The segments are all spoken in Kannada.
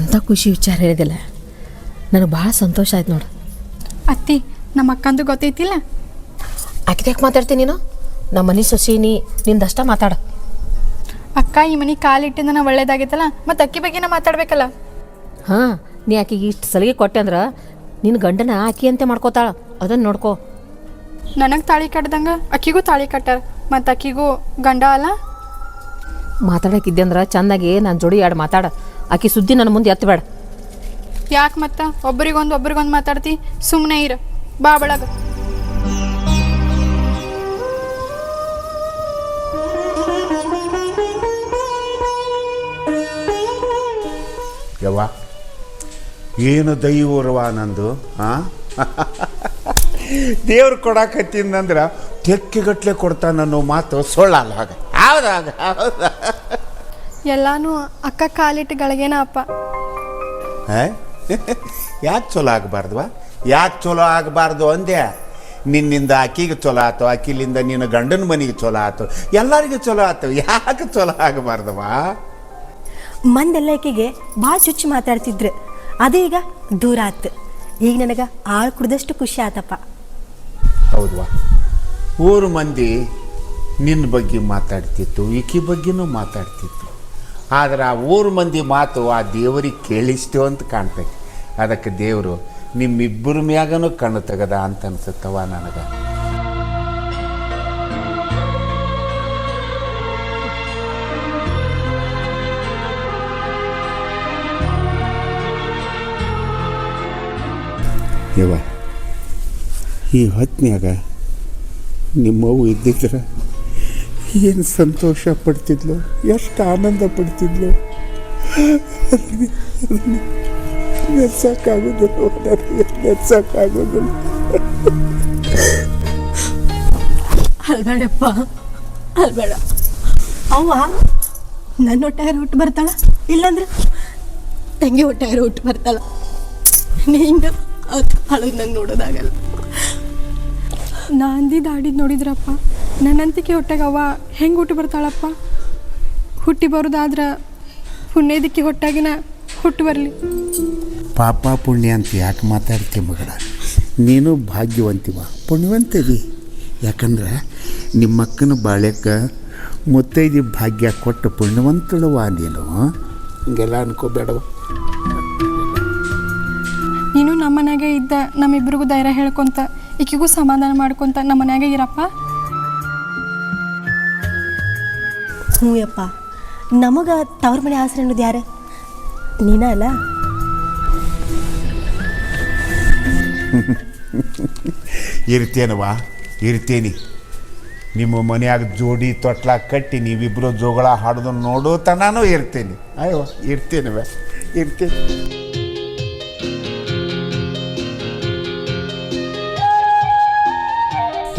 ಅಂಥ ಖುಷಿ ವಿಚಾರ ಹೇಳಿದಿಲ್ಲ, ನನಗೆ ಭಾಳ ಸಂತೋಷ ಆಯ್ತು ನೋಡು. ಅತ್ತಿ, ನಮ್ಮ ಅಕ್ಕಂದು ಗೊತ್ತೈತಿಲ್ಲ. ಆಕಿದ್ಯಾಕೆ ಮಾತಾಡ್ತೀನಿ ನೀನು? ನಮ್ಮ ಮನೆ ಸೊಸಿ ನಿಂದಷ್ಟ ಮಾತಾಡ. ಅಕ್ಕ ಈ ಮನೆ ಕಾಲಿಟ್ಟಿಂದ ಒಳ್ಳೇದಾಗೈತಲ್ಲ, ಮತ್ತು ಅಕ್ಕಿ ಬಗ್ಗೆನ ಮಾತಾಡ್ಬೇಕಲ್ಲ. ಹಾಂ, ನೀ ಆಕಿಗೆ ಇಷ್ಟು ಸಲಿಗೆ ಕೊಟ್ಟೆ ಅಂದ್ರೆ ನಿನ್ನ ಗಂಡನ ಆಕಿ ಅಂತೆ ಮಾಡ್ಕೋತಾಳ, ಅದನ್ನು ನೋಡ್ಕೋ. ನನಗೆ ತಾಳಿ ಕಟ್ದಂಗೆ ಅಕ್ಕಿಗೂ ತಾಳಿ ಕಟ್ಟಾರ, ಮತ್ತು ಅಕ್ಕಿಗೂ ಗಂಡ ಅಲ್ಲ. ಮಾತಾಡೋಕ್ಕಿದ್ದೆ ಅಂದ್ರೆ ಚೆಂದಾಗಿ ನಾನು ಜೋಡಿ ಎರಡು ಮಾತಾಡ. ಆಕಿ ಸುದ್ದಿ ನನ್ನ ಮುಂದೆ ಎತ್ತಬೇಡ. ಯಾಕೆ ಮತ್ತೆ ಒಬ್ರಿಗೊಂದು ಮಾತಾಡ್ತಿ? ಸುಮ್ಮನೆ ಇರ, ಬಾ ಬೆಳಗ. ಯವ್ವ, ಏನು ದೈವರವ ನಂದು. ಹಾಂ, ದೇವ್ರು ಕೊಡಾಕತ್ತಿಂದಂದ್ರೆ ತೆಕ್ಕೆಗಟ್ಲೆ ಕೊಡ್ತಾನನ್ನೋ ಮಾತು ಸೊಳ್ಳಲ್ಲ. ಹಾಗ ಹೌದಾಗ ಹೌದಾ? ಎಲ್ಲಾನು ಅಕ್ಕ ಕಾಲಿಟ್ಟು ಗಳಿಗೇನ ಅಪ್ಪ. ಯಾಕೆ ಚಲೋ ಆಗಬಾರ್ದವ? ಯಾಕೆ ಚಲೋ ಆಗಬಾರ್ದು ಅಂದೆ? ನಿನ್ನಿಂದ ಆಕಿಗೆ ಚಲೋ ಆಯ್ತು, ಆಕಿಲಿಂದ ನಿನ್ನ ಗಂಡನ ಮನೆಗೆ ಚಲೋ ಆಯ್ತು, ಎಲ್ಲರಿಗೂ ಚಲೋ ಆಯ್ತು. ಯಾಕೆ ಚಲೋ ಆಗಬಾರ್ದವ? ಮಂದೆಲ್ಲ ಆಕೆಗೆ ಭಾಳ ಚುಚ್ಚು ಮಾತಾಡ್ತಿದ್ರು, ಅದು ಈಗ ದೂರ ಆತು. ಈಗ ನನಗೆ ಆಳು ಕುಡ್ದಷ್ಟು ಖುಷಿ ಆತಪ್ಪ. ಹೌದವಾ? ಊರು ಮಂದಿ ನಿನ್ನ ಬಗ್ಗೆ ಮಾತಾಡ್ತಿತ್ತು, ಈಕಿ ಬಗ್ಗೆನೂ ಮಾತಾಡ್ತಿತ್ತು. ಆದ್ರೆ ಆ ಊರು ಮಂದಿ ಮಾತು ಆ ದೇವರಿಗೆ ಕೇಳಿಸ್ತೇವೆ ಅಂತ ಕಾಣ್ತೈತಿ. ಅದಕ್ಕೆ ದೇವರು ನಿಮ್ಮಿಬ್ಬರ ಮ್ಯಾಗನೂ ಕಣ್ಣು ತೆಗದ ಅಂತ ಅನ್ಸುತ್ತವ ನನಗೆ. ಯವ್ವ, ಈ ಹೊತ್ತಿನಾಗ ನಿಮ್ಮವ್ವ ಇದ್ದಿದ್ರೆ ಏನು ಸಂತೋಷ ಪಡ್ತಿದ್ಲು, ಎಷ್ಟು ಆನಂದ ಪಡ್ತಿದ್ಲು. ನೆನ್ಸಕ್ಕಾಗೋದಿಲ್ಲ. ಅಲ್ಬೇಡಪ್ಪ, ಅಲ್ಬೇಡ. ಅವ್ವ ನನ್ನ ಹೊಟ್ಟೆಗಾರ ಹುಟ್ಟು ಬರ್ತಾಳ, ಇಲ್ಲಾಂದ್ರೆ ತಂಗಿ ಹೊಟ್ಟೆಗಾರ ಹುಟ್ಟು ಬರ್ತಾಳ. ನೀ ಹಿಂಗೆ ಅಳಗ್ ನಂಗೆ ನೋಡೋದಾಗಲ್ಲ. ನಾಂದಿ ದಾಡಿದ್ ನೋಡಿದ್ರಪ್ಪ, ನನ್ನಂತಿಕೆ ಹೊಟ್ಟೆಗೆ ಅವ್ವ ಹೆಂಗೆ ಹುಟ್ಟು ಬರ್ತಾಳಪ್ಪ. ಹುಟ್ಟಿ ಬರೋದಾದ್ರೆ ಪುಣ್ಯದಕ್ಕೆ ಹೊಟ್ಟಾಗಿನ ಹುಟ್ಟು ಬರಲಿ. ಪಾಪ ಪುಣ್ಯ ಅಂತ ಯಾಕೆ ಮಾತಾಡ್ತೀವಿ ಮಗಳ? ನೀನು ಭಾಗ್ಯವಂತಿವ, ಪುಣ್ಯವಂತದಿ. ಯಾಕಂದ್ರೆ ನಿಮ್ಮಕ್ಕನ ಬಾಳ್ಯಕ್ಕೆ ಮುತ್ತೈದಿ ಭಾಗ್ಯ ಕೊಟ್ಟು ಪುಣ್ಯವಂತಳವ ನೀನು. ಹಿಂಗೆಲ್ಲ ಅನ್ಕೋಬೇಡವ. ನೀನು ನಮ್ಮ ಮನೆಯಾಗೆ ಇದ್ದ ನಮ್ಮಿಬ್ಬರಿಗೂ ಧೈರ್ಯ ಹೇಳ್ಕೊತ, ಈಕಿಗೂ ಸಮಾಧಾನ ಮಾಡ್ಕೊತ ನಮ್ಮ ಮನೆಯಾಗೆ ಇರಪ್ಪ. ಹ್ಞೂ ಯಪ್ಪ, ನಮಗೆ ತವ್ರ ಮನೆ ಆಸರೆ ಅನ್ನೋದು ಯಾರು? ನೀನ ಅಲ್ಲ? ಇರ್ತೇನವ, ಇರ್ತೇನಿ. ನಿಮ್ಮ ಮನೆಯಾಗ ಜೋಡಿ ತೊಟ್ಲ ಕಟ್ಟಿ ನೀವಿಬ್ಬರು ಜೋಗಳ ಹಾಡೋದನ್ನು ನೋಡೋ ತನೂ ಇರ್ತೇನೆ. ಅಯ್ಯವ, ಇರ್ತೇನವ, ಇರ್ತೇನೆ.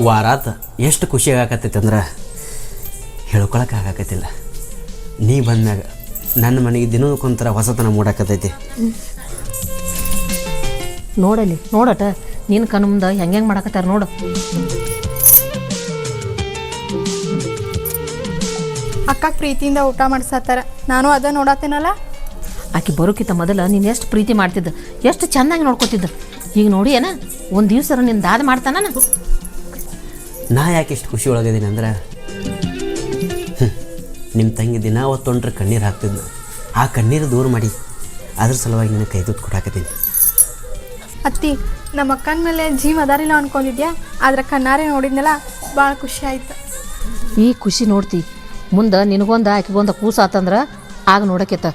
ವಾರಾತ ಎಷ್ಟು ಖುಷಿ ಆಗಾಕತ್ತೈತೆ ಅಂದ್ರೆ ಹೇಳ್ಕೊಳಕ್ಕೆ ಆಗಾಕತ್ತಿಲ್ಲ. ನೀ ಬಂದಾಗ ನನ್ನ ಮನೆಗೆ ದಿನಕ್ಕೊಂಥರ ಹೊಸತನ ಮೂಡಾಕತ್ತೈತಿ. ನೋಡಲಿ, ನೋಡಟ ನಿನ್ನ ಕಣ್ಣು ಮುಂದೆ ಹೆಂಗೆ ಮಾಡಕತ್ತಾರ ನೋಡು. ಅಕ್ಕ ಪ್ರೀತಿಯಿಂದ ಊಟ ಮಾಡಿಸತ್ತಾರ, ನಾನು ಅದ ನೋಡತ್ತೇನಲ್ಲ. ಆಕೆ ಬರೋಕ್ಕಿಂತ ಮೊದಲು ನೀನು ಎಷ್ಟು ಪ್ರೀತಿ ಮಾಡ್ತಿದ್ದ, ಎಷ್ಟು ಚೆನ್ನಾಗಿ ನೋಡ್ಕೊತಿದ್ದ. ಈಗ ನೋಡಿ ಏನ ಒಂದು ದಿವ್ಸ ನಿನ್ನ ದಾದ ಮಾಡ್ತಾನ. ನಾ ಯಾಕೆ ಇಷ್ಟು ಖುಷಿ ಒಳಗಿದ್ದೀನಿ ಅಂದ್ರೆ ನಿಮ್ಮ ತಂಗಿ ದಿನ ಹೊತ್ತೊಂಡ್ರೆ ಕಣ್ಣೀರು ಹಾಕ್ತಿದ್ನು. ಆ ಕಣ್ಣೀರು ದೂರ ಮಾಡಿ ಅದ್ರ ಸಲುವಾಗಿ ನನಗೆ ಕೈ ತುತ್ತು ಕೊಟ್ಟಾಕತ್ತೀನಿ. ಅತ್ತಿ, ನಮ್ಮ ಅಕ್ಕನ ಮೇಲೆ ಜೀವ ಅದಾರಿಲ್ಲ ಅನ್ಕೊಂಡಿದ್ಯಾ, ಆದ್ರೆ ಕಣ್ಣಾರೆ ನೋಡಿದ್ನಲ್ಲ, ಭಾಳ ಖುಷಿ ಆಯ್ತು. ಈ ಖುಷಿ ನೋಡ್ತಿ ಮುಂದೆ ನಿನಗೊಂದು ಆಕೆಗೊಂದು ಕೂಸು ಆತಂದ್ರೆ ಆಗ ನೋಡಕ್ಕೆತ್ತ.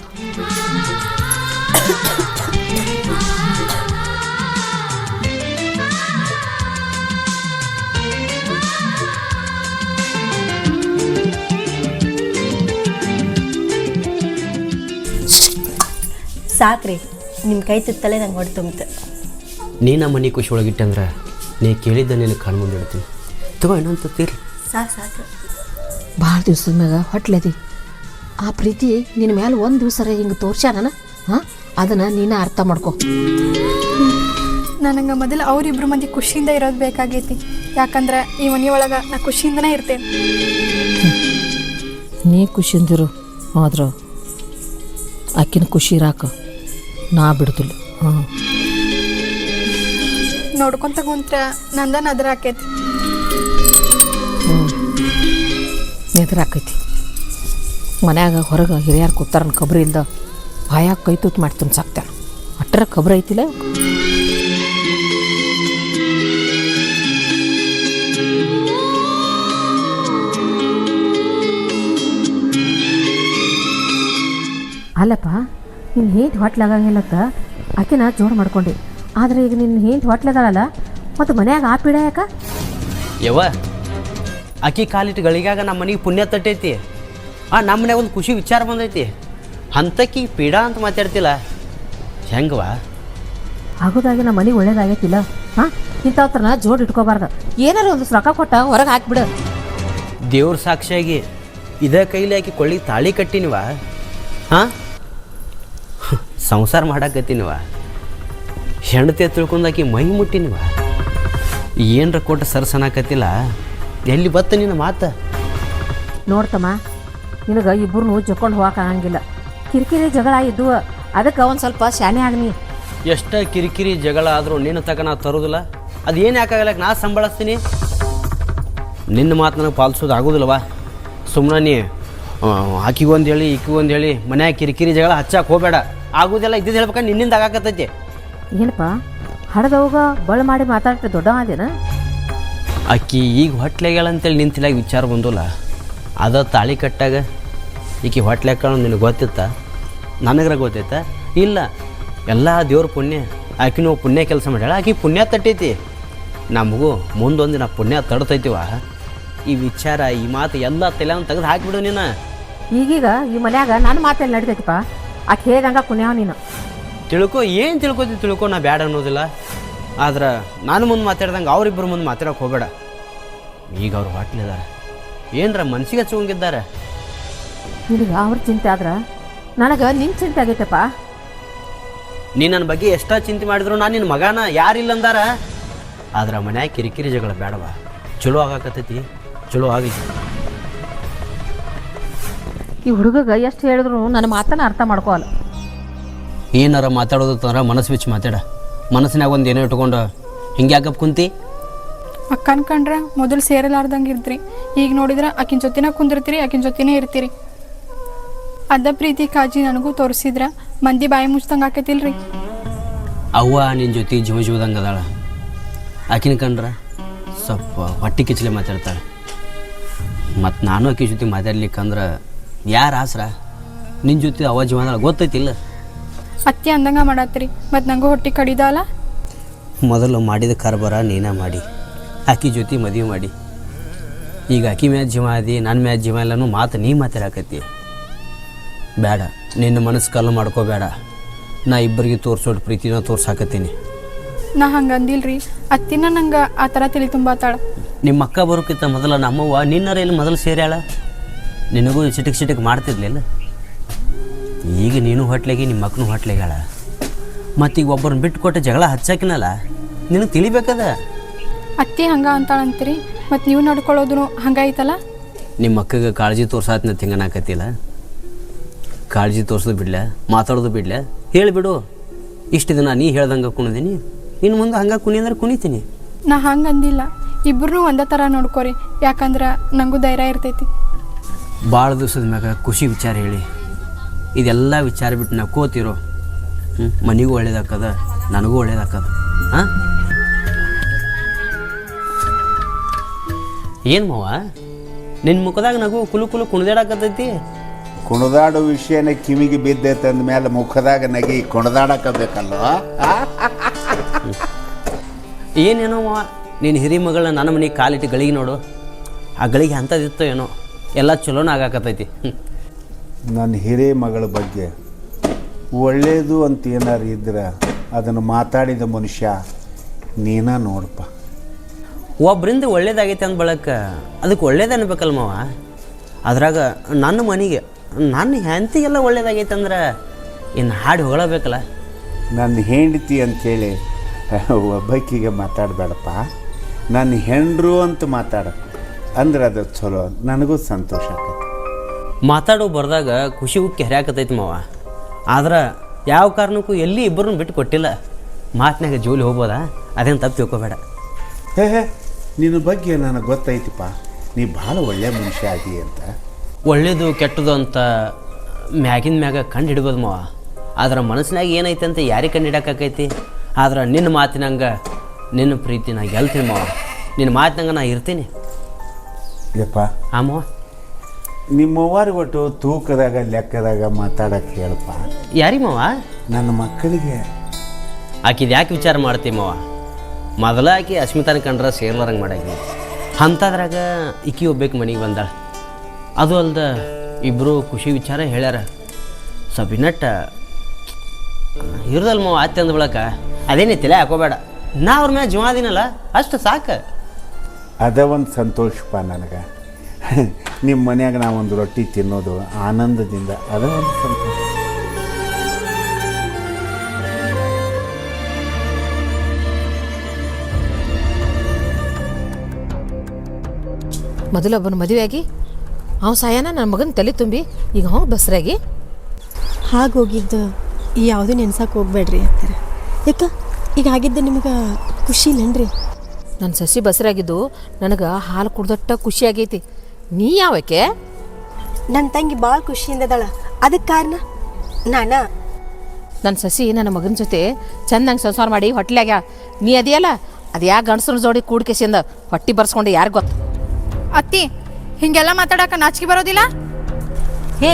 ಸಾಕ್ರಿ, ನಿಮ್ಮ ಕೈ ತುತ್ತಲೇ ನಂಗೆ ಹೊಡೆ ತುಂಬಿತು. ನೀ ನಮ್ಮ ಮನೆ ಖುಷಿ ಒಳಗಿಟ್ಟಂದ್ರೆ ನೀ ಕೇಳಿದ್ದ ನೀನು ಕಣ್ಣು ಮುಂದೆ ಇಡ್ತೀನಿ. ತಗೋ ಇನ್ನೊಂದು ತತ್ತೀರಿ. ಸಾಕು. ಭಾಳ ದಿವ್ಸದ ಮ್ಯಾಗ ಹೊಟ್ಲೆದಿ ಆ ಪ್ರೀತಿ ನಿನ್ನ ಮ್ಯಾಲೆ ಒಂದು ದಿವ್ಸರ ಹಿಂಗೆ ತೋರ್ಸ್ಯಾನ. ಹಾಂ, ಅದನ್ನು ನೀನು ಅರ್ಥ ಮಾಡ್ಕೊ. ನನಗೆ ಮೊದಲು ಅವರಿಬ್ರು ಮಂದಿ ಖುಷಿಯಿಂದ ಇರೋದು ಬೇಕಾಗೈತಿ. ಯಾಕಂದ್ರೆ ಈ ಮನೆಯೊಳಗೆ ನಾ ಖುಷಿಯಿಂದನೇ ಇರ್ತೇನೆ. ನೀ ಖುಷಿಯಿಂದಿರು, ಆದ್ರೆ ಆಕಿನ ಖುಷಿ ಇರಾಕ ನಾ ಬಿಡ್ತಿಲ್ಲ. ನೋಡ್ಕೊಂತ ಕುಂತ್ರ ನಂದ ನದ್ರ ಆಕೈತಿ. ನೆದರಾಕೈತಿ. ಮನ್ಯಾಗ ಹೊರಗೆ ಹಿರಿಯರು ಕೂತಾರನ್ ಕಬ್ರಿ ಇಲ್ದ ಬಾಯಾಗ ಕೈ ತೂತು ಮಾಡಿ ತುಂಬ್ಸಾಕ್ತಾರ. ಅಟ್ರ ಕಬ್ರ ಐತಿಲ್ಲ. ಅಲ್ಲಪ್ಪ, ನಿನ್ನ ಹೆಂಡ್ತಿ ಹೊಟ್ಲಾಗಂಗಿಲ್ಲತ್ತ ಆಕಿನ ಜೋರು ಮಾಡ್ಕೊಂಡೆ. ಆದರೆ ಈಗ ನಿನ್ನ ಹೆಂಡ್ತಿ ಹೊಟ್ಲದಾಳಲ್ಲ, ಮತ್ತು ಮನ್ಯಾಗ ಆ ಪೀಡ ಯಾಕ? ಯವ್ವ, ಅಕ್ಕಿ ಕಾಲಿಟ್ಟು ಗಳಿಗಾಗ ನಮ್ಮ ಮನೆಗೆ ಪುಣ್ಯ ತಟ್ಟೈತಿ. ನಮ್ಮ ಮನ್ಯಾಗ ಒಂದು ಖುಷಿ ವಿಚಾರ ಬಂದೈತಿ. ಅಂಥಕ್ಕಿ ಪೀಡ ಅಂತ ಮಾತಾಡ್ತಿಲ್ಲ, ಹೆಂಗವ? ಆಗೋದಾಗಿ ನಮ್ಮ ಮನೆಗೆ ಒಳ್ಳೇದಾಗೈತಿಲ್ಲ. ಹಾಂ, ಇಂಥವ್ರನ್ನ ಜೋಡು ಇಟ್ಕೋಬಾರ್ದು. ಏನಾರು ಒಂದು ರೊಕ್ಕ ಕೊಟ್ಟ ಹೊರಗೆ ಹಾಕ್ಬಿಡು. ದೇವ್ರ ಸಾಕ್ಷಿಯಾಗಿ ಇದೇ ಕೈಲಿ ಆಕಿ ಕೊಳ್ಳಿಗೆ ತಾಳಿ ಕಟ್ಟಿನಿವ. ಹಾಂ, ಸಂಸಾರ ಮಾಡಾಕತ್ತೀನಿವ. ಹೆಂಡತಿ ತಿಳ್ಕೊಂಡಾಕಿ ಮೈ ಮುಟ್ಟಿನಿವ. ಏನರ ಕೊಟ್ಟು ಸರಸನಾಕತ್ತಿಲ್ಲ. ಎಲ್ಲಿ ಬತ್ತ ನಿನ್ನ ಮಾತು? ನೋಡ್ತಮ್ಮ, ನಿನಗೆ ಇಬ್ಬರನ್ನೂ ಜಕ್ಕೊಂಡು ಹೋಗಕ್ಕಾಗಂಗಿಲ್ಲ. ಕಿರಿಕಿರಿ ಜಗಳ ಇದ್ದು, ಅದಕ್ಕೆ ಒಂದು ಸ್ವಲ್ಪ ಶಾನೆ ಆಗ್ನಿ. ಎಷ್ಟು ಕಿರಿಕಿರಿ ಜಗಳ ಆದರೂ ನಿನ್ನ ತಕ ನಾ ತರೋದಿಲ್ಲ. ಅದು ಏನು ಯಾಕಾಗಲ್ಲ, ನಾ ಸಂಭಾಳಿಸ್ತೀನಿ. ನಿನ್ನ ಮಾತು ನನಗೆ ಪಾಲಿಸೋದು ಆಗೋದಿಲ್ಲವ. ಸುಮ್ಮನೆ ನೀ ಆಕಿಗೊಂದು ಹೇಳಿ ಈಕಿಗೊಂದು ಹೇಳಿ ಮನ್ಯಾಗ ಕಿರಿಕಿರಿ ಜಗಳ ಹಚ್ಚಾಕೆ ಹೋಗಬೇಡ. ಆಗೋದೆಲ್ಲ ಇದ್ದಿದ್ದು ಹೇಳ್ಬೇಕಂದ್ರೆ ನಿನ್ನಿಂದ ಆಗಾಕತ್ತೈತಿ. ಏನಪ್ಪ ಹಡದವಾಗ ಬಳ ಮಾಡಿ ಮಾತಾಡ್ತೆ ದೊಡ್ಡ ಅದೇನ? ಆಕಿ ಈಗ ಹೊಟ್ಲೆಗಳ ಅಂತೇಳಿ ನಿಂತಿಲಾಗ ವಿಚಾರ ಬಂದಿಲ್ಲ. ಅದ ತಾಳಿ ಕಟ್ಟಾಗ ಈಕಿ ಹೊಟ್ಲೆಕ್ಕ ನಿನಗೆ ಗೊತ್ತಿತ್ತ? ನನಗ್ರ ಗೊತ್ತೈತ? ಇಲ್ಲ. ಎಲ್ಲ ದೇವ್ರ ಪುಣ್ಯ. ಆಕಿನೂ ಪುಣ್ಯ ಕೆಲಸ ಮಾಡ್ಯಾಳ. ಆಕಿ ಪುಣ್ಯ ತಟ್ಟೈತಿ. ನಮಗೂ ಮುಂದೊಂದಿನ ಪುಣ್ಯ ತಡ್ತೈತಿವ. ಈ ವಿಚಾರ ಈ ಮಾತು ಎಲ್ಲ ತಲೆಯನ್ನು ತೆಗೆದು ಹಾಕಿಬಿಡು ನೀನು. ಈಗೀಗ ಈ ಮನ್ಯಾಗ ನನ್ನ ಮಾತೆಲ್ಲ ನಡಿತೈತಿಪ್ಪ. ಆಕೆ ಹೇಳ್ದಂಗ ಪುಣ್ಯ ನೀನು ತಿಳ್ಕೊ. ಏನು ತಿಳ್ಕೊ ನಾ ಬ್ಯಾಡ ಅನ್ನೋದಿಲ್ಲ. ಆದ್ರೆ ನಾನು ಮುಂದೆ ಮಾತಾಡ್ದಂಗೆ ಅವರಿಬ್ಬರು ಮುಂದೆ ಮಾತಾಡೋಕೆ ಹೋಗಬೇಡ. ಈಗ ಅವ್ರು ಹೊಟ್ಲಿದ್ದಾರೆ, ಏನರ ಮನ್ಸಿಗೆ ಹಚ್ಕೊಂಗಿದ್ದಾರೆ. ನಿನಗೆ ಅವ್ರ ಚಿಂತೆ ಆದ್ರೆ ನನಗೆ ನಿನ್ನ ಚಿಂತೆ ಆಗೈತಪ್ಪ. ನೀ ನನ್ನ ಬಗ್ಗೆ ಎಷ್ಟೋ ಚಿಂತೆ ಮಾಡಿದ್ರು ನಾನು ನಿನ್ನ ಮಗನ ಯಾರಿಲ್ಲ ಅಂದಾರ. ಆದ್ರೆ ಮನ್ಯಾಗ ಕಿರಿಕಿರಿ ಜಗಳ ಬೇಡವ. ಚಲೋ ಆಗಾಕತ್ತೈತಿ, ಚಲೋ ಆಗಲಿ. ಈ ಹುಡುಗಗೆ ಎಷ್ಟು ಹೇಳಿದ್ರು ನನ್ನ ಮಾತನ್ನ ಅರ್ಥ ಮಾಡ್ಕೋಲ್ಲ. ಏನಾರ ಮಾತಾಡೋದು ತಂದ್ರೆ ಮನಸ್ಸು ಬಿಚ್ಚಿ ಮಾತಾಡ. ಮನಸ್ಸಿನಾಗ ಒಂದು ಏನೋ ಇಟ್ಕೊಂಡು ಹಿಂಗೆ ಯಾಕಪ್ಪ ಕುಂತಿ? ಅಕ್ಕನ ಕಂಡ್ರೆ ಮೊದಲು ಸೇರಲಾರ್ದಂಗೆ ಇರ್ತೀರಿ. ಈಗ ನೋಡಿದ್ರೆ ಆಕಿನ ಜೊತೆನ ಕುಂದಿರ್ತೀರಿ, ಆಕಿನ ಜೊತೆನೇ ಇರ್ತೀರಿ. ಅದ ಪ್ರೀತಿ ಕಾಳಜಿ ನನಗೂ ತೋರಿಸಿದ್ರ ಮಂದಿ ಬಾಯಿ ಮುಚ್ದಂಗೆ ಆಕೈತಿಲ್ರಿ. ಅವ್ವ ನಿನ್ನ ಜೊತೆ ಜೀವದಂಗೆ ಅದಾಳ. ಆಕಿನ ಕಂಡ್ರೆ ಸ್ವಲ್ಪ ಹೊಟ್ಟೆ ಕಿಚ್ಚಲೆ ಮಾತಾಡ್ತಾಳೆ. ಮತ್ತು ನಾನು ಆಕಿ ಜೊತೆ ಮಾತಾಡ್ಲಿಕ್ಕಂದ್ರೆ ಯಾರು ಆಸ್ರ? ನಿನ್ನ ಜೊತೆ ಅವ ಜೀವನ ಗೊತ್ತೈತಿಲ್ಲ. ಅತ್ತಿ ಅಂದಂಗ ಮಾಡತ್ತೀರಿ, ಮತ್ತು ನಂಗೂ ಹೊಟ್ಟೆ ಕಡಿದಲ್ಲ. ಮೊದಲು ಮಾಡಿದ ಕಾರ್ಬಾರ ನೀನ ಮಾಡಿ ಆಕಿ ಜೊತೆ ಮದುವೆ ಮಾಡಿ. ಈಗ ಆಕಿ ಮ್ಯಾಚ್ ಜೀವ ಅದಿ, ನನ್ನ ಮ್ಯಾಚ್ ಜೀವ ಎಲ್ಲನೂ ಮಾತು ನೀ ಮಾತಾಡಕತ್ತಿ. ಬೇಡ, ನಿನ್ನ ಮನಸ್ಸು ಕಲ್ಲು ಮಾಡ್ಕೋಬೇಡ. ನಾ ಇಬ್ಬರಿಗೆ ತೋರಿಸೋಡು ಪ್ರೀತಿನ ತೋರ್ಸಾಕತ್ತೀನಿ. ನಾ ಹಂಗೆ ಅಂದಿಲ್ರಿ. ಅತ್ತಿನ ನಂಗೆ ಆ ಥರ ತಲೆ ತುಂಬಾತಾಳ. ನಿಮ್ಮ ಅಕ್ಕ ಬರೋಕ್ಕಿಂತ ಮೊದಲ ನಮ್ಮವ್ವ ನಿನ್ನರ ಇಲ್ಲಿ ಮೊದಲು ಸೇರ್ಯಾಳ. ನಿನಗೂ ಸಿಟಿಕ್ ಮಾಡ್ತಿರ್ಲಿಲ್ಲ. ಈಗ ನೀನು ಹೊಟ್ಲೆಗೆ ನಿಮ್ಮ ಮಕ್ಕಳು ಹೊಟ್ಲೆಗಳ. ಮತ್ತೀಗ ಒಬ್ಬರನ್ನ ಬಿಟ್ಟು ಕೊಟ್ಟು ಜಗಳ ಹಚ್ಚಾಕಿನಲ್ಲ, ನಿನಗೆ ತಿಳಿಬೇಕದ. ಅತ್ತಿ ಹಂಗೆ ಅಂತಾಳಂತೀರಿ, ಮತ್ತು ನೀವು ನಡ್ಕೊಳ್ಳೋದು ಹಂಗಾಯ್ತಲ್ಲ. ನಿಮ್ಮ ಅಕ್ಕಗೆ ಕಾಳಜಿ ತೋರ್ಸಾತ್ನ ತಿಂಗನಾಕತ್ತಿಲ್ಲ. ಕಾಳಜಿ ತೋರಿಸೋದು ಬಿಡ್ಲ, ಮಾತಾಡೋದು ಬಿಡ್ಲ, ಹೇಳಿಬಿಡು. ಇಷ್ಟು ದಿನ ನೀ ಹೇಳ್ದಂಗೆ ಕುಣಿದೀನಿ, ಇನ್ನು ಮುಂದೆ ಹಂಗೆ ಕುಣಿ ಅಂದ್ರೆ ಕುಣಿತೀನಿ. ನಾ ಹಂಗೆ ಅಂದಿಲ್ಲ. ಇಬ್ಬರೂ ಒಂದೇ ಥರ ನೋಡ್ಕೊರಿ, ಯಾಕಂದ್ರೆ ನನಗೂ ಧೈರ್ಯ ಇರ್ತೈತಿ. ಭಾಳ ದಿವಸದ ಮ್ಯಾಗ ಖುಷಿ ವಿಚಾರ ಹೇಳಿ ಇದೆಲ್ಲ ವಿಚಾರ ಬಿಟ್ಟು ನಾವು ಕೋತಿರೋ. ಮನೆಗೂ ಒಳ್ಳೇದಾಕದ, ನನಗೂ ಒಳ್ಳೇದಾಕದ. ಹಾಂ, ಏನು ಮಾವ ನಿನ್ನ ಮುಖದಾಗ ನಗು ಕುಲು ಕುಲು ಕುಣಿದಾಡಕತ್ತೈತಿ? ಕುಣಿದಾಡೋ ವಿಷಯನ ಕಿವಿಗೆ ಬಿದ್ದೈತೆ ಅಂದಮೇಲೆ ಮುಖದಾಗ ನಗಿ ಕುಣಿದಾಡಕಬೇಕಲ್ವ? ಏನೇನೋ ಮಾವ, ನೀನು ಹಿರಿ ಮಗಳನ್ನ ನನ್ನ ಮನೆಗೆ ಕಾಲಿಟ್ಟು ಗಳಿಗೆ ನೋಡು. ಆ ಗಳಿಗೆ ಅಂಥದ್ದಿತ್ತೋ ಏನೋ, ಎಲ್ಲ ಚಲೋನ ಆಗಾಕತ್ತೈತಿ. ನನ್ನ ಹಿರೇ ಮಗಳ ಬಗ್ಗೆ ಒಳ್ಳೆಯದು ಅಂತ ಏನಾರು ಇದ್ರೆ ಅದನ್ನು ಮಾತಾಡಿದ ಮನುಷ್ಯ ನೀನ ನೋಡಪ್ಪ. ಒಬ್ಬರಿಂದ ಒಳ್ಳೇದಾಗೈತೆ ಅಂದ ಬಳಕ ಅದಕ್ಕೆ ಒಳ್ಳೇದು ಅನ್ಬೇಕಲ್ಲ ಮಾವ. ಅದ್ರಾಗ ನನ್ನ ಮನೆಗೆ ನನ್ನ ಹೆಂಡತಿಗೆಲ್ಲ ಒಳ್ಳೇದಾಗೈತೆ ಅಂದ್ರೆ ಇನ್ನು ಹಾಡು ಹೊಗಳಬೇಕಲ್ಲ. ನನ್ನ ಹೆಂಡತಿ ಅಂಥೇಳಿ ಒಬ್ಬಾಕಿಗೆ ಮಾತಾಡಬೇಡಪ್ಪ. ನನ್ನ ಹೆಂಡ್ರು ಅಂತ ಮಾತಾಡ ಅಂದ್ರೆ ಅದು ಚಲೋ, ನನಗೂ ಸಂತೋಷ ಆಕೈತಿ. ಮಾತಾಡೋ ಬರ್ದಾಗ ಖುಷಿ ಉಕ್ಕಿ ಹರಿಯಾಕತ್ತೈತಿ ಮಾವ. ಆದ್ರೆ ಯಾವ ಕಾರಣಕ್ಕೂ ಎಲ್ಲಿ ಇಬ್ಬರನ್ನು ಬಿಟ್ಟು ಕೊಟ್ಟಿಲ್ಲ. ಮಾತಿನಾಗ ಜೋಲಿ ಹೋಗ್ಬೋದಾ? ಅದೇನು ತಪ್ಪು ತಿಳ್ಕೊಬೇಡ. ಹೇ ನಿನ್ನ ಬಗ್ಗೆ ನನಗೆ ಗೊತ್ತೈತಿಪ್ಪ, ನೀ ಭಾಳ ಒಳ್ಳೆಯ ಮನುಷ್ಯ ಆಗಿ ಅಂತ. ಒಳ್ಳೇದು ಕೆಟ್ಟದು ಅಂತ ಮ್ಯಾಗಿನ ಮ್ಯಾಗ ಕಂಡು ಹಿಡ್ಬೋದು ಮಾವ. ಆದ್ರೆ ಮನಸ್ಸಿನಾಗ ಏನೈತೆ ಅಂತ ಯಾರಿಗೆ ಕಂಡು ಹಿಡೋಕ್ಕಾಕೈತಿ? ಆದ್ರೆ ನಿನ್ನ ಮಾತಿನಂಗೆ ನಿನ್ನ ಪ್ರೀತಿ ನಾ ಗೆಲ್ತೀನಿ ಮಾವ. ನಿನ್ನ ಮಾತಿನಂಗೆ ನಾ ಇರ್ತೀನಿ. ಯಪ್ಪ ಆಮವ, ನಿಮ್ಮವ್ವಾರಿಗೆ ಒಟ್ಟು ತೂಕದಾಗ ಲೆಕ್ಕದಾಗ ಮಾತಾಡಕ್ಕೆ ಹೇಳಪ್ಪ. ಯಾರಿಗೆ ಮಾವ? ನನ್ನ ಮಕ್ಕಳಿಗೆ. ಆಕಿದು ಯಾಕೆ ವಿಚಾರ ಮಾಡ್ತೀವಿ ಮಾವ? ಮೊದಲ ಆಕಿ ಅಸ್ಮಿತಾನ ಕಂಡ್ರೆ ಸೇರ್ಲಾರಂಗೆ ಮಾಡಾಕಿ, ಅಂಥದ್ರಾಗ ಈಕಿ ಒಬ್ಬೇಕು ಮನೆಗೆ ಬಂದಾಳ. ಅದು ಅಲ್ದ ಇಬ್ಬರು ಖುಷಿ ವಿಚಾರ ಹೇಳ್ಯಾರ. ಸಬಿನಟ್ಟ ಇರ್ದಲ್ಲ ಮಾವ, ಆಯ್ತು ಅಂದ ಬಳಕ ಅದೇನೇ ತಲೆ ಹಾಕೋಬೇಡ. ನಾ ಅವ್ರ ಮ್ಯಾಲ ಜೀವ ಅದೀನಲ್ಲ, ಅಷ್ಟು ಸಾಕು. ಅದ ಒಂದು ಸಂತೋಷಪ್ಪ ನನಗೆ. ನಿಮ್ಮ ಮನ್ಯಾಗ ನಾವೊಂದು ರೊಟ್ಟಿ ತಿನ್ನೋದು ಆನಂದದಿಂದ, ಅದ ಒಂದು ಸಂತೋಷ. ಮೊದಲೊಬ್ಬನ ಮದುವೆಯಾಗಿ ಅವ್ನು ಸಾಯನ ನನ್ನ ಮಗನ ತಲೆ ತುಂಬಿ ಈಗ ಅವ್ನು ಬಸ್ರಾಗಿ ಹಾಗೋಗಿದ್ದು ಈ ಯಾವುದೂ ನೆನ್ಸಕ್ಕೆ ಹೋಗ್ಬೇಡ್ರಿ ಅಂತಾರೆ. ಯಾಕೆ ಈಗ ಆಗಿದ್ದು ನಿಮ್ಗೆ ಖುಷಿ ಇಲ್ಲನ್ರಿ? ನನ್ನ ಸಸಿ ಬಸ್ರಾಗಿದ್ದು ನನಗೆ ಹಾಲು ಕುಡ್ದಟ್ಟ ಖುಷಿ ಆಗೈತಿ. ನೀ ಯಾವಕ್ಕೆ? ನನ್ನ ತಂಗಿ ಭಾಳ ಖುಷಿಯಿಂದ ಅದಾಳ. ಅದಕ್ಕೆ ಕಾರಣ ನನ್ನ ಸಸಿ ನನ್ನ ಮಗನ ಜೊತೆ ಚೆಂದಂಗೆ ಸಂಸಾರ ಮಾಡಿ ಹೊಟ್ಲಾಗ್ಯ. ನೀ ಅದೆಯಲ್ಲ ಅದು ಯಾಕೆ ಗಂಡಸ್ರ ಜೋಡಿ ಕೂಡ್ಕೆಸಿಂದ ಹೊಟ್ಟಿ ಬರ್ಸ್ಕೊಂಡು ಯಾರು ಗೊತ್ತು? ಅತ್ತಿ ಹಿಂಗೆಲ್ಲ ಮಾತಾಡಕ ನಾಚಿಕೆ ಬರೋದಿಲ್ಲ? ಹೇ,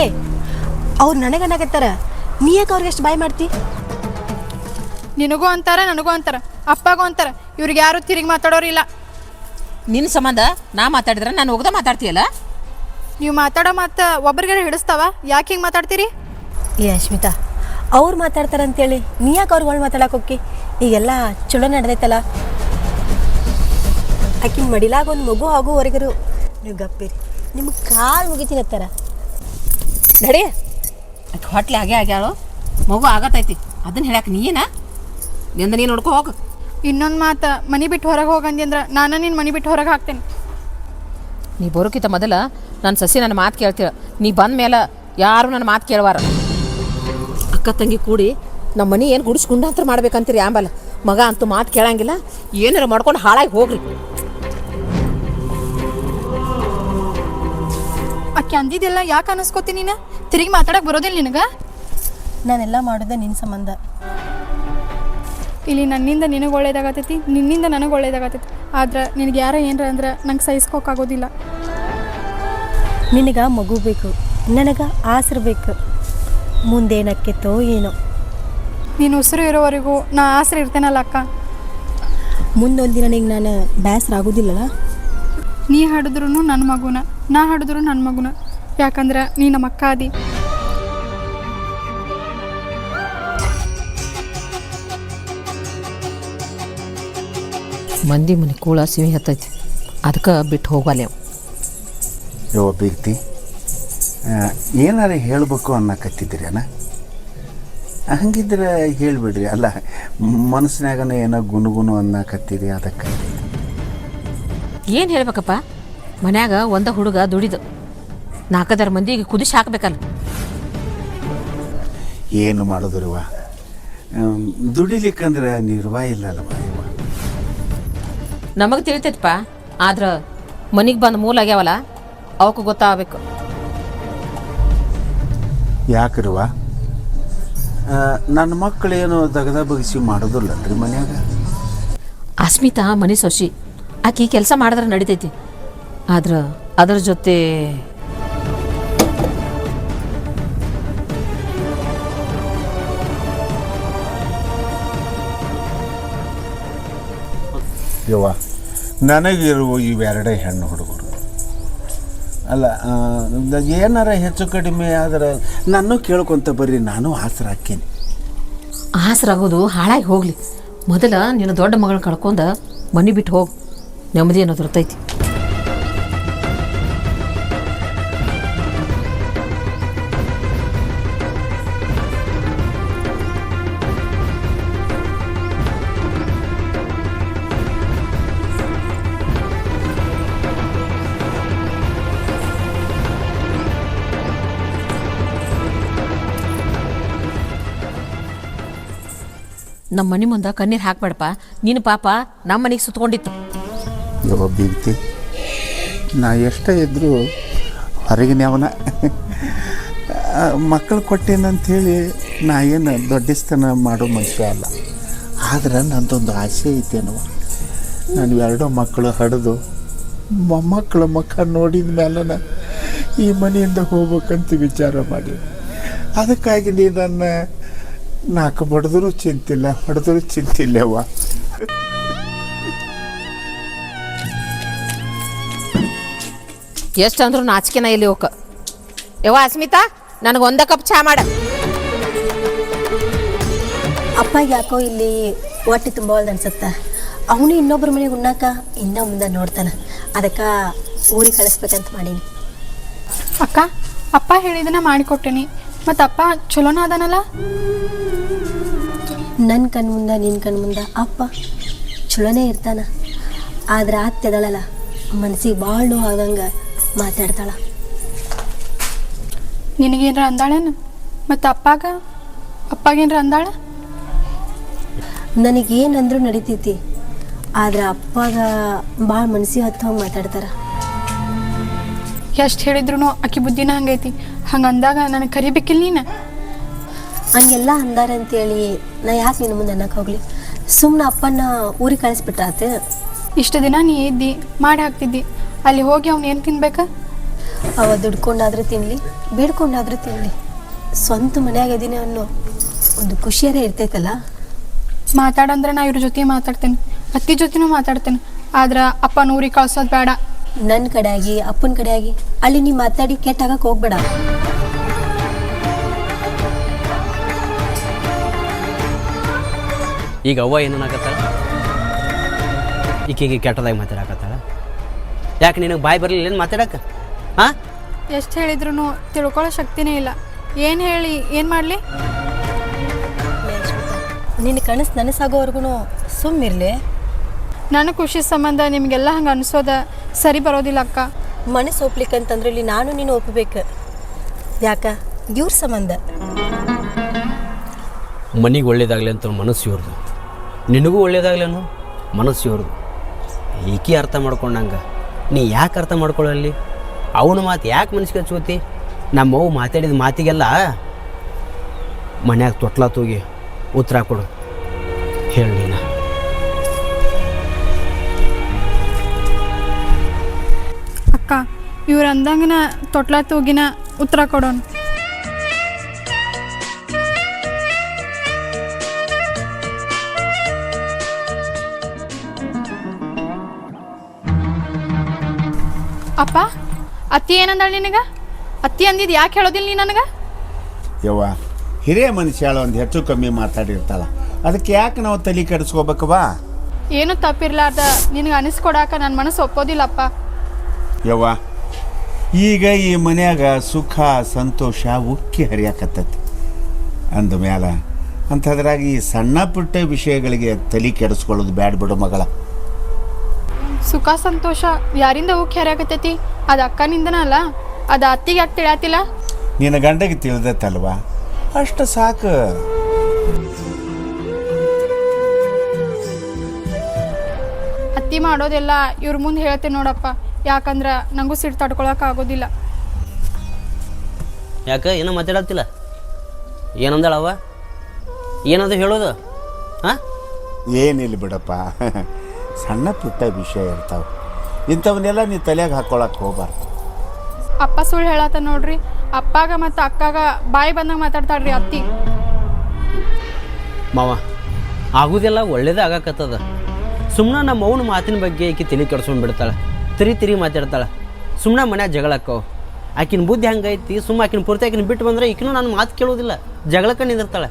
ಅವ್ರು ನನಗನ್ನಾಗತ್ತಾರ, ನೀ ಯಾಕೆ ಅವ್ರಿಗೆ ಎಷ್ಟು ಬಾಯ್ ಮಾಡ್ತಿ? ನಿನಗೂ ಅಂತಾರ, ನನಗೂ ಅಂತಾರ, ಅಪ್ಪಗೂ ಅಂತಾರ. ಇವ್ರಿಗೆ ಯಾರು ತಿರುಗಿ ಮಾತಾಡೋರಿಲ್ಲ. ನಿನ್ನ ಸಂಬಂಧ ನಾ ಮಾತಾಡಿದ್ರೆ ನಾನು ಹೋಗ್ದ ಮಾತಾಡ್ತೀಯಲ್ಲ? ನೀವು ಮಾತಾಡೋ ಮಾತು ಒಬ್ರಿಗೆ ಹಿಡಿಸ್ತಾವ. ಯಾಕೆ ಹಿಂಗೆ ಮಾತಾಡ್ತೀರಿ? ಏ ಅಶ್ಮಿತಾ, ಅವ್ರು ಮಾತಾಡ್ತಾರಂತೇಳಿ ನೀ ಯಾಕೆ ಅವ್ರುಗಳು ಮಾತಾಡಕ್ಕೆ ಹೋಗಿ? ಈಗೆಲ್ಲ ಚಲೋ ನಡೆದೈತಲ್ಲ. ಆಕಿನ ಮಡಿಲಾಗ ಒಂದು ಮಗು ಆಗೋವರೆಗರು ನೀವು ಗಪ್ಪಿರಿ. ನಿಮ್ಗೆ ಕಾಲು ಮುಗಿತೀನತ್ತಾರ. ನಡಿ, ಅದು ಹೊಟ್ಲೆ ಆಗೇ ಆಗ್ಯಾಳು, ಮಗು ಆಗತೈತಿ. ಅದನ್ನ ಹೇಳಕ್ಕೆ ನೀನ ನಿಂದ ನೀನು ನೋಡ್ಕೊ ಹೋಗು. ಇನ್ನೊಂದು ಮಾತು, ಮನೆ ಬಿಟ್ಟು ಹೊರಗೆ ಹೋಗಂದಿ ಅಂದ್ರೆ ನಾನು ನಿನ್ನ ಮನೆ ಬಿಟ್ಟು ಹೊರಗೆ ಹಾಕ್ತೇನೆ. ನೀ ಬರೋಕ್ಕಿಂತ ಮೊದಲ ನನ್ನ ಸಸಿ ನನ್ನ ಮಾತು ಕೇಳ್ತೀಳ. ನೀ ಬಂದ ಮೇಲೆ ಯಾರು ನನ್ನ ಮಾತು ಕೇಳುವಾರ. ಅಕ್ಕ ತಂಗಿ ಕೂಡಿ ನಮ್ಮ ಮನೆ ಏನು ಗುಡಿಸ್ಗುಂಡಾಂತರ ಮಾಡ್ಬೇಕಂತೀರಿ. ಆಂಬಲ್ಲ ಮಗ ಅಂತೂ ಮಾತು ಕೇಳಂಗಿಲ್ಲ. ಏನಾರ ಮಾಡ್ಕೊಂಡು ಹಾಳಾಗಿ ಹೋಗ್ರಿ. ಆಕೆ ಅಂದಿದ್ದೆಲ್ಲ ಯಾಕೆ ಅನ್ನಿಸ್ಕೋತಿ ನೀನು? ತಿರುಗಿ ಮಾತಾಡಕ್ಕೆ ಬರೋದಿಲ್ಲ ನಿನಗೆ? ನಾನೆಲ್ಲ ಮಾಡೋದೇ ನಿನ್ನ ಸಂಬಂಧ. ಇಲ್ಲಿ ನನ್ನಿಂದ ನಿನಗೆ ಒಳ್ಳೇದಾಗತೈತಿ, ನಿನ್ನಿಂದ ನನಗೆ ಒಳ್ಳೇದಾಗತೈತಿ. ಆದ್ರೆ ನಿನಗೆ ಯಾರ ಏನರ ಅಂದ್ರೆ ನಂಗೆ ಸಹಿಸ್ಕೋಕ್ಕಾಗೋದಿಲ್ಲ. ನಿನಗೆ ಮಗು ಬೇಕು, ನನಗೆ ಆಸರು ಬೇಕು. ಮುಂದೇನಕ್ಕೆತ್ತೋ ಏನೋ. ನೀನು ಉಸಿರು ಇರೋವರೆಗೂ ನಾ ಆಸರೆ ಇರ್ತೇನಲ್ಲ ಅಕ್ಕ. ಮುಂದೊಂದಿನ ನಿಂಗೆ ನಾನು ಬೇಸರ ಆಗೋದಿಲ್ಲಲ್ಲ? ನೀ ಹಾಡಿದ್ರು ನನ್ನ ಮಗುನ, ನಾ ಹಾಡಿದ್ರು ನನ್ನ ಮಗುನ. ಯಾಕಂದ್ರೆ ನೀ ನಮ್ಮ ಅಕ್ಕ ಅದಿ. ಮಂದಿ ಮನೆ ಕೂಳ ಸಿವಿ ಹತ್ತೈತಿ, ಅದಕ್ಕೆ ಬಿಟ್ಟು ಹೋಗಲ್ಲ. ಯೋ ಬೀಗ್ತಿ, ಏನಾರ ಹೇಳಬೇಕು ಅನ್ನಕತ್ತಿದ್ರಿ ಅಣ್ಣ? ಹಂಗಿದ್ರೆ ಹೇಳಿಬಿಡ್ರಿ. ಅಲ್ಲ, ಮನಸ್ಸಿನಾಗನ ಏನೋ ಗುನುಗುನು ಅನ್ನಕತ್ತೀರಿ, ಅದಕ್ಕೆ. ಏನು ಹೇಳ್ಬೇಕಪ್ಪ? ಮನ್ಯಾಗ ಒಂದ ಹುಡುಗ ದುಡಿದು 4 ಮಂದಿಗೆ ಕುದಿಸಿ ಹಾಕ್ಬೇಕಲ್ಲ. ಏನು ಮಾಡೋದ್ರಿವ? ದುಡಿಲಿಕ್ಕಂದ್ರೆ ನಿರ್ವಾಹ ಇಲ್ಲಲ್ವ ಇವ. ನಮಗೆ ತಿಳಿತೈತಪ್ಪ, ಆದ್ರೆ ಮನೆಗೆ ಬಂದು ಮೂಲ ಆಗ್ಯಾವಲ್ಲ ಅವಕ್ಕೆ ಗೊತ್ತಾಗಬೇಕು. ಯಾಕ್ರಿವ? ನನ್ನ ಮಕ್ಕಳೇನು ದಗದ ಬಗಿಸಿ ಮಾಡೋದಿಲ್ಲನ್ರಿ ಮನ್ಯಾಗ? ಅಸ್ಮಿತಾ ಮನೆ ಸೊಸಿ, ಆಕಿ ಕೆಲಸ ಮಾಡಿದ್ರೆ ನಡಿತೈತಿ. ಆದ್ರೆ ಅದರ ಜೊತೆ ಯವ್ವ, ನನಗಿರುವ ಇವೆರಡೇ ಹೆಣ್ಣು ಹುಡುಗರು. ಅಲ್ಲ, ಏನಾರ ಹೆಚ್ಚು ಕಡಿಮೆ ಆದ್ರೆ ನಾನು ಕೇಳ್ಕೊತ ಬರ್ರಿ, ನಾನು ಆಸರ ಹಾಕೇನಿ. ಆಸರಾಗೋದು ಹಾಳಾಗಿ ಹೋಗ್ಲಿ. ಮೊದಲ ನಿನ್ನ ದೊಡ್ಡ ಮಗಳನ್ನ ಕಳ್ಕೊಂಡ ಮನೆ ಬಿಟ್ಟು ಹೋಗಿ, ನೆಮ್ಮದಿ ಅನ್ನೋದು ಇರ್ತೈತಿ. ನಮ್ಮ ಮನೆ ಮುಂದೆ ಕಣ್ಣೀರು ಹಾಕ್ಬೇಡಪ್ಪ. ನೀನು ಪಾಪ ನಮ್ಮ ಮನೆಗೆ ಸುತ್ಕೊಂಡಿತ್ತು. ಯವ್ವ ಬೀಗ್ತಿ, ನಾ ಎಷ್ಟೇ ಇದ್ದರೂ ಹೊರಗಿನವನ ಮಕ್ಕಳು ಕೊಟ್ಟೇನಂಥೇಳಿ ನಾ ಏನು ದೊಡ್ಡಸ್ತನ ಮಾಡೋ ಮನುಷ್ಯ ಅಲ್ಲ. ಆದ್ರೆ ನಂದೊಂದು ಆಸೆ ಐತೇನವ, ನಾನು 2 ಮಕ್ಕಳು ಹಡಿದು ಮೊಮ್ಮಕ್ಕಳ ಮುಖ ನೋಡಿದ ಮೇಲೆ ಈ ಮನೆಯಿಂದ ಹೋಗ್ಬೇಕಂತ ವಿಚಾರ ಮಾಡಿ. ಅದಕ್ಕಾಗಿ ನೀ ನನ್ನ 4 ಬಡಿದ್ರೂ ಚಿಂತಿಲ್ಲ, ಹೊಡೆದ್ರೂ ಚಿಂತಿಲ್ಲವ್ವ. ಎಷ್ಟು ಅಂದ್ರೂ ನಾಚಿಕೆನ ಇಲ್ಲಿ ಹೋಗ. ಯವ್ವ ಅಸ್ಮಿತಾ, ನನಗೆ 1 ಕಪ್ ಚಹಾ ಮಾಡ. ಅಪ್ಪ ಯಾಕೋ ಇಲ್ಲಿ ಹೊಟ್ಟೆ ತುಂಬವಲ್ದು ಅನ್ಸುತ್ತೆ. ಅವನು ಇನ್ನೊಬ್ಬರ ಮನೆಗೆ ಉಣ್ಣಾಕ ಇನ್ನೂ ಮುಂದೆ ನೋಡ್ತಾನೆ. ಅದಕ್ಕೆ ಊರಿಗೆ ಕಳಿಸ್ಬೇಕಂತ ಮಾಡೀನಿ. ಅಕ್ಕ, ಅಪ್ಪ ಹೇಳಿದನ ಮಾಡಿಕೊಟ್ಟೇನಿ. ಮತ್ತು ಅಪ್ಪ ಚಲೋನ ಅದಾನಲ್ಲ? ನನ್ನ ಕಣ್ಮುಂದೆ ನಿನ್ನ ಕಣ್ಮುಂದೆ ಅಪ್ಪ ಚಲೋನೇ ಇರ್ತಾನೆ. ಆದ್ರೆ ಅತ್ತೆದಳಲ್ಲ, ಮನಸ್ಸಿಗೆ ಭಾಳ ನೋವು ಆಗಂಗೆ ಮಾತಾಡ್ತಾಳೆ. ನಿನಗೇನ್ರ ಅಂದಾಳೇನು? ಮತ್ತು ಅಪ್ಪಗೇನ್ರ ಅಂದಾಳ? ನನಗೇನಂದ್ರೂ ನಡೀತೈತಿ. ಆದ್ರೆ ಅಪ್ಪಾಗ ಭಾಳ ಮನಸ್ಸಿಗೆ ಹತ್ತೋಂಗೆ ಮಾತಾಡ್ತಾರೆ. ಎಷ್ಟು ಹೇಳಿದ್ರು ಆಕಿ ಬುದ್ಧಿನ ಹಂಗೈತಿ. ಹಂಗೆ ಅಂದಾಗ ನನಗೆ ಕರಿಬೇಕಿಲ್ಲ ನೀನು? ಹಂಗೆಲ್ಲ ಅಂದಾರ ಅಂತೇಳಿ ನಾ ಯಾಕೆ ನಿನ್ನ ಮುಂದೆ ಅನ್ನಕ್ಕೆ ಹೋಗ್ಲಿ? ಸುಮ್ಮನೆ ಅಪ್ಪನ ಊರಿಗೆ ಕಳಿಸ್ಬಿಟ್ರಾತು. ಇಷ್ಟು ದಿನ ನೀ ಇದ್ದಿ, ಮಾಡಿ ಹಾಕ್ತಿದ್ದಿ. ಅಲ್ಲಿ ಹೋಗಿ ಅವ್ನು ಏನು ತಿನ್ಬೇಕಾ? ಅವ ದುಡ್ಕೊಂಡಾದ್ರೂ ತಿನ್ನಲಿ, ಬೇಡ್ಕೊಂಡಾದ್ರೂ ತಿನ್ನಲಿ, ಸ್ವಂತ ಮನೆಯಾಗ ಇದೀನಿ ಅನ್ನೋ ಒಂದು ಖುಷಿಯಾರೇ ಇರ್ತೈತಲ್ಲ. ಮಾತಾಡಂದ್ರೆ ನಾ ಇವ್ರ ಜೊತೆ ಮಾತಾಡ್ತೇನೆ, ಅತ್ತಿ ಜೊತೆನೂ ಮಾತಾಡ್ತೇನೆ. ಆದ್ರೆ ಅಪ್ಪನ ಊರಿಗೆ ಕಳ್ಸೋದು ಬೇಡ. ನನ್ನ ಕಡೆಯಾಗಿ ಅಪ್ಪನ ಕಡೆಯಾಗಿ ಅಲ್ಲಿ ನೀ ಮಾತಾಡಿ ಕೆಟ್ಟಾಗಕ್ಕೆ ಹೋಗ್ಬೇಡ. ಈಗ ಅವ್ವ ಏನಾಗತ್ತಾಳ? ಈಕೆಗೆ ಕೆಟ್ಟದಾಗಿ ಮಾತಾಡಕತ್ತಾಳ? ಯಾಕೆ ನಿನಗೆ ಬಾಯಿ ಬರಲಿಲ್ಲ ಏನು ಮಾತಾಡಕ್ಕೆ? ಹಾಂ, ಎಷ್ಟು ಹೇಳಿದ್ರು ತಿಳ್ಕೊಳ್ಳೋ ಶಕ್ತಿನೇ ಇಲ್ಲ. ಏನು ಹೇಳಿ ಏನು ಮಾಡಲಿ? ನಿನ್ನ ಕನಸು ನನಸಾಗೋವರೆಗೂ ಸುಮ್ಮಿರ್ಲಿ. ನನ್ನ ಖುಷಿ ಸಂಬಂಧ ನಿಮಗೆಲ್ಲ ಹಂಗೆ ಅನಿಸೋದ ಸರಿ ಬರೋದಿಲ್ಲ ಅಕ್ಕ. ಮನಸ್ಸು ಒಪ್ಲಿಕ್ಕಂತಂದ್ರೆ ಇಲ್ಲಿ ನಾನು ನೀನು ಒಪ್ಪಬೇಕು. ಯಾಕ? ಇವ್ರ ಸಂಬಂಧ. ಮನೆಗೆ ಒಳ್ಳೇದಾಗಲಿ ಅಂತ ಮನಸ್ಸು ಇವ್ರದು, ನಿನಗೂ ಒಳ್ಳೇದಾಗಲಿ ಅನ್ನೋ ಮನಸ್ಸು ಇವ್ರದು. ಈಕಿ ಅರ್ಥ ಮಾಡ್ಕೊಂಡಂಗೆ ನೀ ಯಾಕೆ ಅರ್ಥ ಮಾಡ್ಕೊಳ್ಳಲ್ಲಿ? ಅವನ ಮಾತು ಯಾಕೆ ಮನಸ್ಸಿಗೆ ಹಚ್ಕೋತಿ? ನಮ್ಮವ್ವ ಮಾತಾಡಿದ ಮಾತಿಗೆಲ್ಲ ಮನ್ಯಾಗ ತೊಟ್ಲ ತೂಗಿ ಉತ್ತರ ಕೊಡು. ಹೇಳಿ ನೀನು. ಅಕ್ಕ, ಇವ್ರು ಅಂದಂಗನ ತೊಟ್ಲ ತೂಗಿನ ಉತ್ತರ ಕೊಡೋಣ. ಅಪ್ಪ, ಅತ್ತಿ ಏನಂದಾಳ ನಿನಗ? ಅತ್ತಿ ಅಂದಿದ್ದು ಯಾಕೆ ಹೇಳೋದಿಲ್ಲ ನೀ ನನಗೆ? ಯವ್ವ, ಹಿರಿಯ ಮನುಷ್ಯಾಳ ಒಂದು ಹೆಚ್ಚು ಕಮ್ಮಿ ಮಾತಾಡಿರ್ತಾಳ, ಅದಕ್ಕೆ ಯಾಕೆ ನಾವು ತಲೆ ಕೆಡಿಸ್ಕೋಬೇಕವಾ? ಏನು ತಪ್ಪಿರ್ಲಾರ್ದ ನಿನಗೆ ಅನಿಸ್ಕೊಡಾಕ ನನ್ನ ಮನಸ್ಸು ಒಪ್ಪೋದಿಲ್ಲಪ್ಪ. ಯವ್ವ, ಈಗ ಈ ಮನ್ಯಾಗ ಸುಖ ಸಂತೋಷ ಉಕ್ಕಿ ಹರಿಯಾಕತ್ತೈತಿ ಅಂದಮ್ಯಾಲ ಅಂಥದ್ರಾಗ ಈ ಸಣ್ಣ ಪುಟ್ಟ ವಿಷಯಗಳಿಗೆ ತಲೆ ಕೆಡಿಸ್ಕೊಳ್ಳೋದು ಬ್ಯಾಡ ಬಿಡು ಮಗಳ. ಸುಖ ಸಂತೋಷ ಯಾರಿಂದ ಉಕ್ಕಿ ಹರಿಯಾಕತ್ತೈತಿ? ಅದು ಅಕ್ಕನಿಂದನ ಅಲ್ಲ, ಅದು ಅತ್ತಿಗೆ ಯಾಕೆ ತಿಳಿಯಾತಿಲ್ಲ? ನಿನ್ನ ಗಂಡಗೆ ತಿಳಿದತ್ತಲ್ವಾ, ಅಷ್ಟು ಸಾಕು. ಅತ್ತಿ ಮಾಡೋದೆಲ್ಲ ಇವ್ರ ಮುಂದೆ ಹೇಳ್ತೇನೆ ನೋಡಪ್ಪ. ಯಾಕಂದ್ರೆ ನನಗೂ ಸಿಟ್ಟು ತಡ್ಕೊಳಕ್ಕೆ ಆಗೋದಿಲ್ಲ. ಯಾಕೆ ಏನೋ ಮಾತಾಡತ್ತಿಲ್ಲ? ಏನಂದಳವ? ಏನದು ಹೇಳೋದು? ಹಾಂ, ಏನಿಲ್ಲ ಬಿಡಪ್ಪ, ಸಣ್ಣ ಪುಟ್ಟ ವಿಷಯ ಇರ್ತಾವೆ, ಇಂಥವನ್ನೆಲ್ಲ ನೀ ತಲೆಯಾಗ ಹಾಕ್ಕೊಳಕ್ಕೆ ಹೋಗ್ಬಾರ್ದು. ಅಪ್ಪ ಸುಳ್ಳು ಹೇಳತ್ತ ನೋಡ್ರಿ. ಅಪ್ಪಾಗ ಮತ್ತು ಅಕ್ಕಾಗ ಬಾಯಿ ಬಂದಂಗೆ ಮಾತಾಡ್ತಾಳ್ರಿ ಅತ್ತಿ. ಮಾವ, ಆಗೋದೆಲ್ಲ ಒಳ್ಳೇದೇ ಆಗಾಕತ್ತದ. ಸುಮ್ಮನೆ ನಮ್ಮ ಅವನ ಮಾತಿನ ಬಗ್ಗೆ ಈಕೆ ತಲೆ ಕೆಡ್ಸ್ಕೊಂಡು ಬಿಡ್ತಾಳೆ, ತಿರಿ ಮಾತಾಡ್ತಾಳೆ. ಸುಮ್ಮನೆ ಮನ್ಯಾಗ ಜಗಳಕ್ಕವು. ಆಕಿನ ಬುದ್ಧಿ ಹಂಗೈತಿ. ಸುಮ್ಮ ಆಕಿನ ಪೂರ್ತಿ ಆಕಿನ ಬಿಟ್ಟು ಬಂದರೆ ಈಕಿನೂ ನಾನು ಮಾತು ಕೇಳೋದಿಲ್ಲ, ಜಗಳಕ್ಕೆ ನಿಂದಿರ್ತಾಳೆ.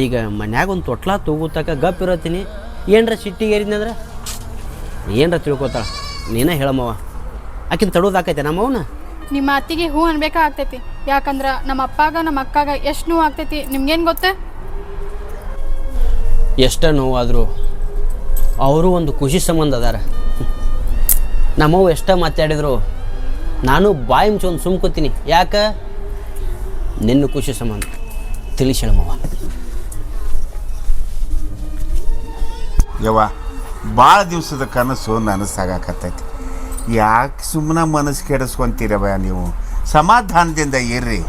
ಈಗ ಮನ್ಯಾಗ ಒಂದು ತೊಟ್ಲ ತೂಗುತ್ತಕ ಗಪ್ ಇರತ್ತೀನಿ. ಏನರ ಸಿಟ್ಟಿಗೆ ಏರಿದ್ನಂದ್ರೆ ಏನರ ತಿಳ್ಕೊತಾಳೆ. ನೀನೇ ಹೇಳಮ್ಮವ, ಆಕಿನ ತಡೋದಾಕೈತೆ ನಮ್ಮವನ? ನಿಮ್ಮ ಅತ್ತಿಗೆ ಹೂ ಅನ್ಬೇಕಾಗ್ತೈತಿ. ಯಾಕಂದ್ರೆ ನಮ್ಮ ಅಪ್ಪಾಗ ನಮ್ಮ ಅಕ್ಕಾಗ ಎಷ್ಟು ನೋವು ಆಗ್ತೈತಿ ನಿಮ್ಗೇನು ಗೊತ್ತ? ಎಷ್ಟೇ ನೋವಾದರೂ ಅವರು ಒಂದು ಖುಷಿ ಸಂಬಂಧ ಅದಾರ. ನಮ್ಮವು ಎಷ್ಟೇ ಮಾತಾಡಿದ್ರು ನಾನು ಬಾಯಿ ಮುಚ್ಚೊಂದು ಸುಮ್ಕೋತೀನಿ. ಯಾಕೆ? ನಿನ್ನ ಖುಷಿ ಸಂಬಂಧ ತಿಳಿಸಿ ಹೇಳಮ್ಮವ. ಯವ್ವ ಭಾಳ ದಿವಸದ ಕನಸು ನನಸಾಗಕತ್ತೈತಿ. ಯಾಕೆ ಸುಮ್ಮನೆ ಮನಸ್ಸು ಕೆಡಿಸ್ಕೊಂತೀರವ ನೀವು? ಸಮಾಧಾನದಿಂದ ಇರ್ರಿ.